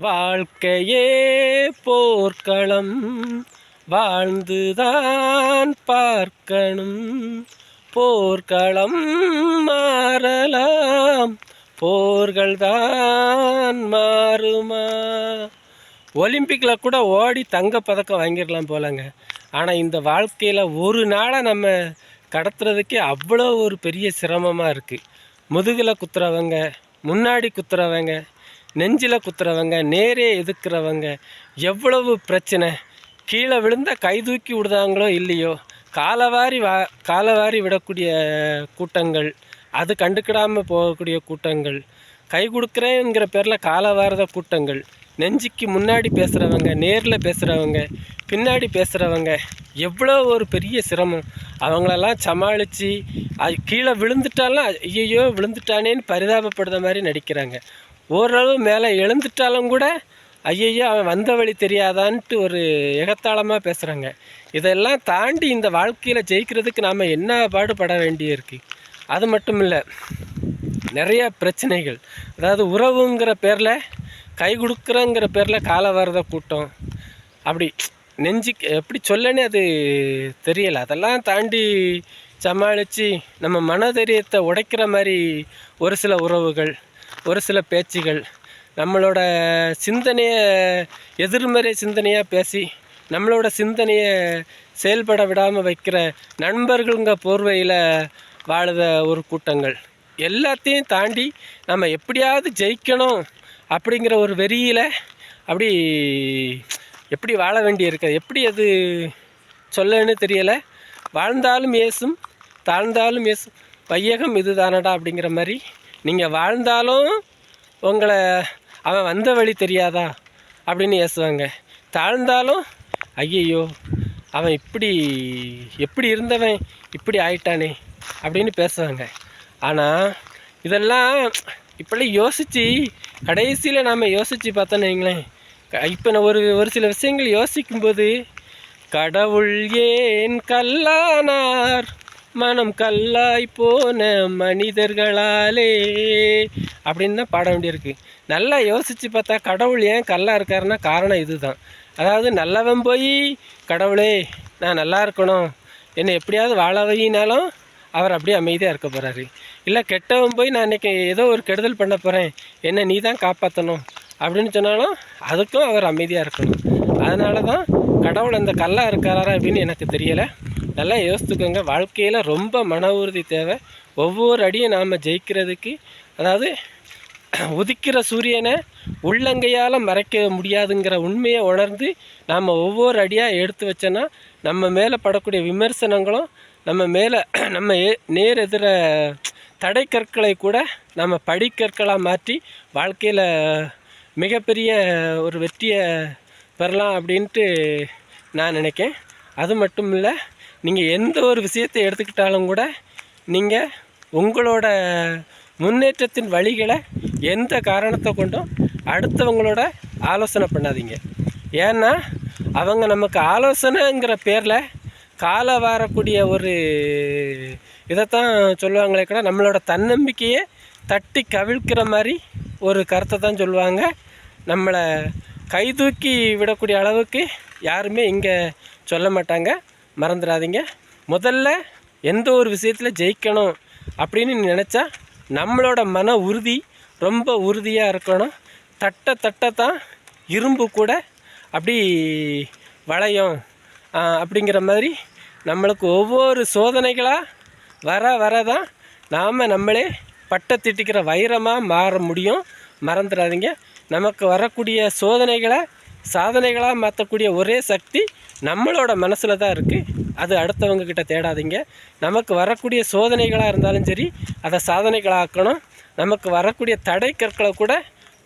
வாழ்க்கையே போர்க்களம் வாழ்ந்துதான் பார்க்கணும். போர்க்களம் மாறலாம், போர்கள் தான் மாறுமா? ஒலிம்பிக்கில் கூட ஓடி தங்கப்பதக்கம் வாங்கிடலாம் போலங்க. ஆனால் இந்த வாழ்க்கையில் ஒரு நாளை நம்ம கடத்துறதுக்கே அவ்வளோ ஒரு பெரிய சிரமமாக இருக்குது. முதுகில் குத்துறவங்க, முன்னாடி குத்துறவங்க, நெஞ்சில் குத்துறவங்க, நேரே எதுக்குறவங்க, எவ்வளவு பிரச்சனை. கீழே விழுந்தால் கை தூக்கி விடுதாங்களோ இல்லையோ, காலவாரி விடக்கூடிய கூட்டங்கள், அது கண்டுக்கிடாமல் போகக்கூடிய கூட்டங்கள், கை கொடுக்குறேங்கிற பேரில் காலவாரத கூட்டங்கள், நெஞ்சுக்கு முன்னாடி பேசுகிறவங்க, நேரில் பேசுகிறவங்க, பின்னாடி பேசுகிறவங்க, எவ்வளோ ஒரு பெரிய சிரமம். அவங்களெல்லாம் சமாளித்து அது கீழே விழுந்துட்டாலும் ஐயோ விழுந்துட்டானேன்னு பரிதாபப்படுற மாதிரி நடிக்கிறாங்க. ஓரளவு மேலே எழுந்துட்டாலும் கூட ஐயையோ அவன் வந்த வழி தெரியாதான்ட்டு ஒரு எகத்தாளமாக பேசுகிறாங்க. இதெல்லாம் தாண்டி இந்த வாழ்க்கையில் ஜெயிக்கிறதுக்கு நாம் என்ன பாடுபட வேண்டியிருக்கு. அது மட்டும் இல்லை, நிறையா பிரச்சனைகள். அதாவது உறவுங்கிற பேரில், கை கொடுக்குறங்கிற பேரில் காலவாரத கூட்டம், அப்படி நெஞ்சுக்கு எப்படி சொல்லனே அது தெரியலை. அதெல்லாம் தாண்டி சமாளித்து நம்ம மனதைரியத்தை உடைக்கிற மாதிரி ஒரு சில உறவுகள், ஒரு சில பேச்சுகள், நம்மளோட சிந்தனையை எதிர்மறை சிந்தனையாக பேசி நம்மளோட சிந்தனையை செயல்பட விடாமல் வைக்கிற நண்பர்களுங்க போர்வையில் வாழுத ஒரு கூட்டங்கள், எல்லாத்தையும் தாண்டி நம்ம எப்படியாவது ஜெயிக்கணும் அப்படிங்கிற ஒரு வெறியில் அப்படி எப்படி வாழ வேண்டியிருக்கு. எப்படி அது சொல்லன்னு தெரியலை. வாழ்ந்தாலும் ஏசும், தாழ்ந்தாலும் ஏசும், வையகம் இது தானடா அப்படிங்கிற மாதிரி. நீங்கள் வாழ்ந்தாலும் உங்களை அவன் வந்த வழி தெரியாதா அப்படின்னு ஏசுவாங்க. தாழ்ந்தாலும் ஐயையோ அவன் எப்படி இருந்தவன் இப்படி ஆயிட்டானே அப்படின்னு பேசுவாங்க. ஆனால் இதெல்லாம் இப்படி யோசித்து கடைசியில் நாம் யோசித்து பார்த்தோன்னு வைங்களேன், இப்போ நான் ஒரு சில விஷயங்கள் யோசிக்கும்போது, கடவுள் ஏன் கல்லானார், மனம் கல்லாய் போன மனிதர்களாலே அப்படின்னு தான் பாட வேண்டியிருக்கு. நல்லா யோசித்து பார்த்தா கடவுள் ஏன் கல்லாக இருக்காருன்னா காரணம் இதுதான். அதாவது நல்லவன் போய் கடவுளே நான் நல்லா இருக்கணும், என்னை எப்படியாவது வாழ வையினாலும் அவர் அப்படியே அமைதியாக இருக்க போகிறாரு. இல்லை கெட்டவன் போய் நான் இன்றைக்கி ஏதோ ஒரு கெடுதல் பண்ண போகிறேன், என்னை நீ தான் காப்பாற்றணும் அப்படின்னு சொன்னாலும் அதுக்கும் அவர் அமைதியாக இருக்கணும். அதனால தான் கடவுள் அந்த கல்லாக இருக்காரா அப்படின்னு எனக்கு தெரியலை. நல்லா யோசித்துக்கோங்க. வாழ்க்கையில் ரொம்ப மன உறுதி தேவை. ஒவ்வொரு அடியும் நாம் ஜெயிக்கிறதுக்கு, அதாவது உதிக்கிற சூரியனை உள்ளங்கையால் மறைக்க முடியாதுங்கிற உண்மையை உணர்ந்து நாம் ஒவ்வொரு அடியாக எடுத்து வச்சோன்னா நம்ம மேலே படக்கூடிய விமர்சனங்களும் நம்ம நேர் எதிர தடை கற்களை கூட நம்ம படிக்கற்களாக மாற்றி வாழ்க்கையில் மிகப்பெரிய ஒரு வெற்றியை பெறலாம் அப்படின்ட்டு நான் நினைக்கேன். அது மட்டும் இல்லை, நீங்கள் எந்த ஒரு விஷயத்தை எடுத்துக்கிட்டாலும் கூட நீங்கள் உங்களோட முன்னேற்றத்தின் வழிகளை எந்த காரணத்தை கொண்டும் அடுத்தவங்களோட ஆலோசனை பண்ணாதீங்க. ஏன்னா அவங்க நமக்கு ஆலோசனைங்கிற பேரில் வரக்கூடிய ஒரு இதைத்தான் சொல்லுவாங்களே கூட, நம்மளோட தன்னம்பிக்கையை தட்டி கவிழ்க்கிற மாதிரி ஒரு கருத்தை தான் சொல்லுவாங்க. நம்மளை கைதூக்கி விடக்கூடிய அளவுக்கு யாருமே இங்கே சொல்ல மாட்டாங்க. மறந்துடாதீங்க. முதல்ல எந்த ஒரு விஷயத்தில் ஜெயிக்கணும் அப்படின்னு நினச்சா நம்மளோட மன உறுதி ரொம்ப உறுதியாக இருக்கணும். தட்டத்தான் இரும்பு கூட அப்படி வளையும் அப்படிங்கிற மாதிரி நம்மளுக்கு ஒவ்வொரு சோதனைகளாக வரதான் நாம் நம்மளே பட்டை திட்டிக்கிற வைரமாக மாற முடியும். மறந்துடாதீங்க. நமக்கு வரக்கூடிய சோதனைகளை சாதனைகளாக மாற்றக்கூடிய ஒரே சக்தி நம்மளோட மனசில் தான் இருக்குது. அது அடுத்தவங்கக்கிட்ட தேடாதீங்க. நமக்கு வரக்கூடிய சோதனைகளாக இருந்தாலும் சரி, அதை சாதனைகளாக்கணும். நமக்கு வரக்கூடிய தடை கற்களை கூட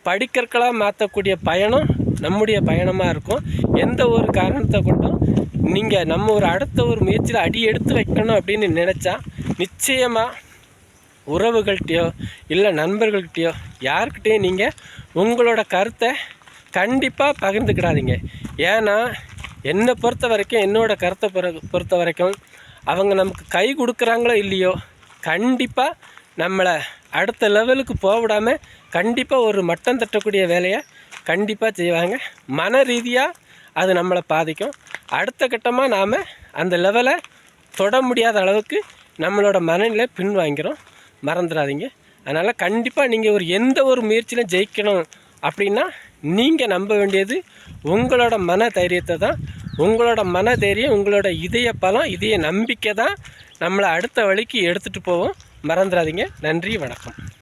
படிக்கற்களாக மாற்றக்கூடிய பயணம் நம்முடைய பயணமாக இருக்கும். எந்த ஒரு காரணத்தை கொண்டும் நீங்கள் நம்ம அடுத்த ஒரு முயற்சியில் அடி எடுத்து வைக்கணும் அப்படின்னு நினச்சா நிச்சயமாக உறவுகள்கிட்டையோ இல்லை நண்பர்கள்கிட்டையோ யார்கிட்டையும் நீங்கள் உங்களோட கருத்தை கண்டிப்பாக பகிர்ந்துக்கிடாதீங்க. ஏன்னா என்னை பொறுத்த வரைக்கும், என்னோட கருத்தை பொறுத்த வரைக்கும், அவங்க நமக்கு கை கொடுக்குறாங்களோ இல்லையோ, கண்டிப்பாக நம்மளை அடுத்த லெவலுக்கு போக விடாமல் கண்டிப்பாக ஒரு மட்டம் தட்டக்கூடிய வேலையை கண்டிப்பாக செய்வாங்க. மன ரீதியாக அது நம்மளை பாதிக்கும். அடுத்த கட்டமாக நாம் அந்த லெவலை தொட முடியாத அளவுக்கு நம்மளோட மனநிலை பின்வாங்கிறோம். மறந்துடாதீங்க. அதனால் கண்டிப்பாக நீங்கள் எந்த ஒரு முயற்சியிலும் ஜெயிக்கணும் அப்படின்னா நீங்கள் நம்ப வேண்டியது உங்களோட மன தைரியத்தை தான். உங்களோட மன தைரியம், உங்களோட இதய பலம், இதய நம்பிக்கை தான் நம்மளை அடுத்த வழிக்கு எடுத்துகிட்டு போவோம். மறந்துடாதீங்க. நன்றி, வணக்கம்.